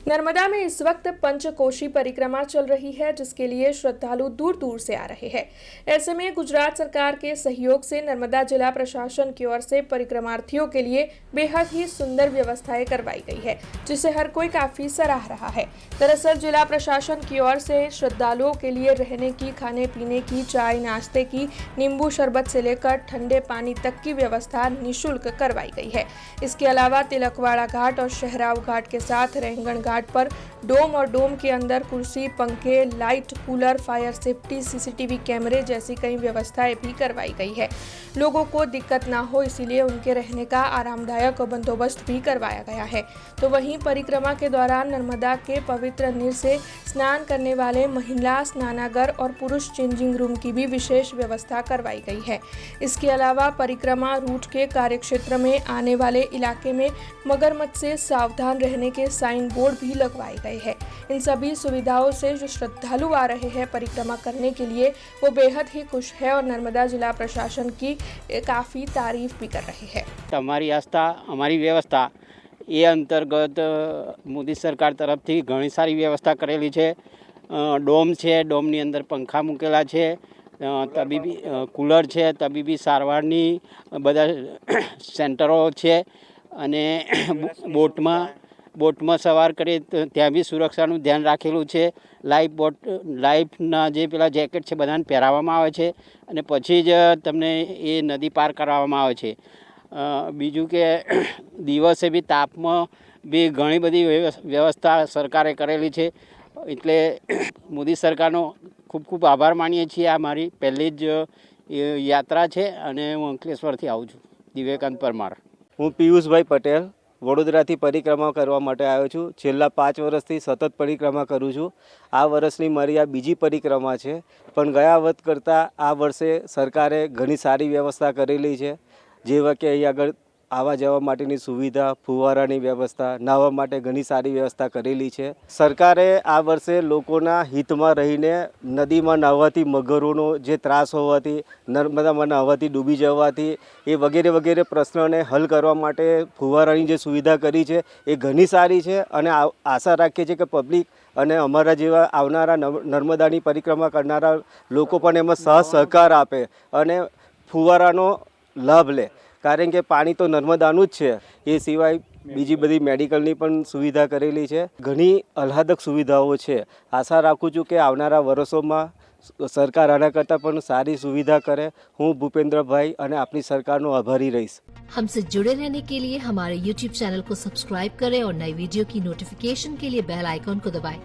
नर्मदा में इस वक्त पंचकोशी परिक्रमा चल रही है, जिसके लिए श्रद्धालु दूर दूर से आ रहे हैं। ऐसे में गुजरात सरकार के सहयोग से नर्मदा जिला प्रशासन की ओर से परिक्रमार्थियों के लिए बेहद ही सुंदर व्यवस्थाएं करवाई गई है, जिसे हर कोई काफी सराह रहा है। दरअसल जिला प्रशासन की ओर से श्रद्धालुओं के लिए रहने की, खाने पीने की, चाय नाश्ते की, नींबू शरबत से लेकर ठंडे पानी तक की व्यवस्था निःशुल्क करवाई गई है। इसके अलावा तिलकवाड़ा घाट और शहराव घाट के साथ रेंगण घाट पर डोम और डोम के अंदर कुर्सी, पंखे, light, cooler, fire safety, CCTV कैमरे जैसी कई व्यवस्थाएं भी करवाई गई है। लोगों को दिक्कत ना हो, इसीलिए उनके रहने का आरामदायक बंदोबस्त भी करवाया गया है। तो वहीं परिक्रमा के दौरान नर्मदा के पवित्र नीर से स्नान करने वाले महिला स्नानागार और पुरुष चेंजिंग रूम की भी विशेष व्यवस्था करवाई गई है। इसके अलावा परिक्रमा रूट के कार्यक्षेत्र में आने वाले इलाके में मगरमच्छ से सावधान रहने के साइन बोर्ड भी लगवाए गए हैं। इन सभी सुविधाओं से जो श्रद्धालु आ रहे हैं परिक्रमा करने के लिए, वो बेहद ही खुश है और नर्मदा जिला प्रशासन की काफ़ी तारीफ भी कर रहे हैं। हमारी आस्था, हमारी व्यवस्था એ અંતર્ગત મોદી સરકાર તરફથી ઘણી સારી વ્યવસ્થા કરેલી છે। ડોમ છે, ડોમની અંદર પંખા મૂકેલા છે, તબીબી કુલર છે, તબીબી સારવારની બધા સેન્ટરો છે અને બોટમાં સવાર કરીએ તો ત્યાં બી સુરક્ષાનું ધ્યાન રાખેલું છે। લાઈફના જે પેલા જેકેટ છે બધાને પહેરાવવામાં આવે છે અને પછી જ તમને એ નદી પાર કરાવવામાં આવે છે। બીજું કે દિવસે બી તાપમાં બી ઘણી બધી વ્યવસ્થા સરકારે કરેલી છે, એટલે મોદી સરકારનો ખૂબ ખૂબ આભાર માનીએ છીએ। આ મારી પહેલી જ યાત્રા છે અને હું અંકલેશ્વરથી આવું છું। દિવ્યકાંત પરમાર। હું પિયુષભાઈ પટેલ વડોદરાથી પરિક્રમા કરવા માટે આવ્યો છું। છેલ્લા 5 વર્ષથી સતત પરિક્રમા કરું છું। આ વર્ષની મારી આ બીજી પરિક્રમા છે, પણ ગયા વર્ષ કરતાં આ વર્ષે સરકારે ઘણી સારી વ્યવસ્થા કરેલી છે, જેવા કે અહીં આગળ આવવા જવા માટેની સુવિધા, ફુવારાની વ્યવસ્થા, નાહવા માટે ઘણી સારી વ્યવસ્થા કરેલી છે। સરકારે આ વર્ષે લોકોના હિતમાં રહીને નદીમાં નાહવાથી મગરોનો જે ત્રાસ હોવાથી, નર્મદામાં નાહવાથી ડૂબી જવાથી એ વગેરે વગેરે પ્રશ્નોને હલ કરવા માટે ફુવારાની જે સુવિધા કરી છે એ ઘણી સારી છે અને આશા રાખીએ છીએ કે પબ્લિક અને અમારા જેવા આવનારા નર્મદાની પરિક્રમા કરનારા લોકો પણ એમાં સહકાર આપે અને ફુવારાનો લાભ લે, કારણ કે પાણી તો નર્મદાનું જ છે। એ સિવાય બીજી બધી મેડિકલની પણ સુવિધા કરેલી છે। ઘણી આહલાદક સુવિધાઓ છે। આશા રાખું છું કે આવનારા વર્ષોમાં સરકાર આના કરતાં પણ સારી સુવિधा करे। હું ભૂપેન્દ્રભાઈ અને આપની સરકારનો આભારી રહીશ। हमसे जुड़े रहने के लिए हमारे YouTube चैनल को सब्सक्राइब करें और नई वीडियो की नोटिफिकेशन के लिए बेल आइकॉन को दबाएं।